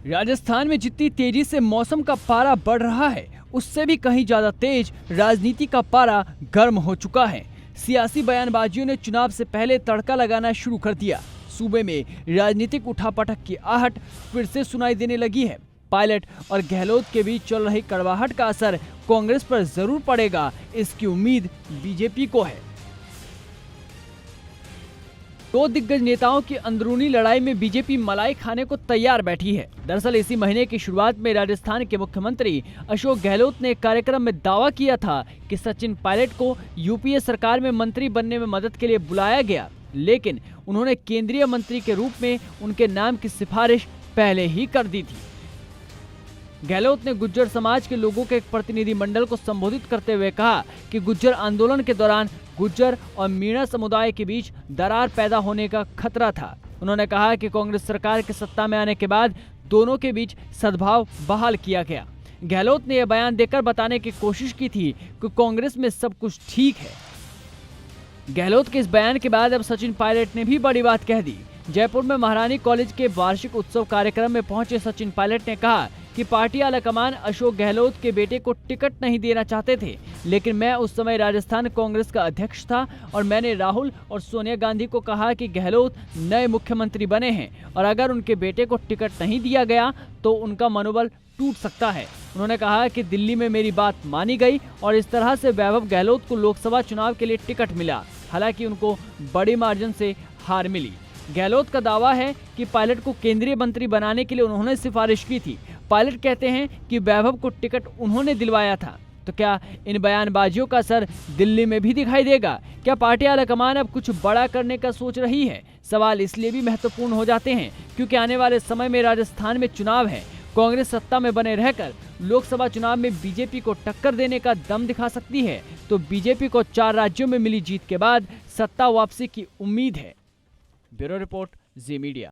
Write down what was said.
राजस्थान में जितनी तेजी से मौसम का पारा बढ़ रहा है, उससे भी कहीं ज्यादा तेज राजनीति का पारा गर्म हो चुका है। सियासी बयानबाजियों ने चुनाव से पहले तड़का लगाना शुरू कर दिया। सूबे में राजनीतिक उठापटक की आहट फिर से सुनाई देने लगी है। पायलट और गहलोत के बीच चल रही कड़वाहट का असर कांग्रेस पर जरूर पड़ेगा, इसकी उम्मीद बीजेपी को है। दो दिग्गज नेताओं की अंदरूनी लड़ाई में बीजेपी मलाई खाने को तैयार बैठी है। दरअसल इसी महीने की शुरुआत में राजस्थान के मुख्यमंत्री अशोक गहलोत ने एक कार्यक्रम में दावा किया था कि सचिन पायलट को यूपीए सरकार में मंत्री बनने में मदद के लिए बुलाया गया, लेकिन उन्होंने केंद्रीय मंत्री के रूप में उनके नाम की सिफारिश पहले ही कर दी थी। गहलोत ने गुज्जर समाज के लोगों के एक प्रतिनिधिमंडल को संबोधित करते हुए कहा कि गुज्जर आंदोलन के दौरान गुज्जर और मीणा समुदाय के बीच दरार पैदा होने का खतरा था। उन्होंने कहा कि कांग्रेस सरकार के सत्ता में आने के बाद दोनों के बीच सद्भाव बहाल किया गया। गहलोत ने यह बयान देकर बताने की कोशिश की थी कि कांग्रेस में सब कुछ ठीक है। गहलोत के इस बयान के बाद अब सचिन पायलट ने भी बड़ी बात कह दी। जयपुर में महारानी कॉलेज के वार्षिक उत्सव कार्यक्रम में पहुंचे सचिन पायलट ने कहा कि पार्टी आलाकमान अशोक गहलोत के बेटे को टिकट नहीं देना चाहते थे, लेकिन मैं उस समय राजस्थान कांग्रेस का अध्यक्ष था और मैंने राहुल और सोनिया गांधी को कहा कि गहलोत नए मुख्यमंत्री बने हैं और अगर उनके बेटे को टिकट नहीं दिया गया तो उनका मनोबल टूट सकता है। उन्होंने कहा कि दिल्ली में मेरी बात मानी गई और इस तरह से वैभव गहलोत को लोकसभा चुनाव के लिए टिकट मिला। हालांकि उनको बड़ी मार्जिन से हार मिली। गहलोत का दावा है कि पायलट को केंद्रीय मंत्री बनाने के लिए उन्होंने सिफारिश की थी। पायलट कहते हैं कि वैभव को टिकट उन्होंने दिलवाया था। तो क्या इन बयानबाजियों का असर दिल्ली में भी दिखाई देगा? क्या पार्टी आलाकमान अब कुछ बड़ा करने का सोच रही है? सवाल इसलिए भी महत्वपूर्ण हो जाते हैं क्योंकि आने वाले समय में राजस्थान में चुनाव है। कांग्रेस सत्ता में बने रहकर लोकसभा चुनाव में बीजेपी को टक्कर देने का दम दिखा सकती है, तो बीजेपी को 4 राज्यों में मिली जीत के बाद सत्ता वापसी की उम्मीद है। ब्यूरो रिपोर्ट, जी मीडिया।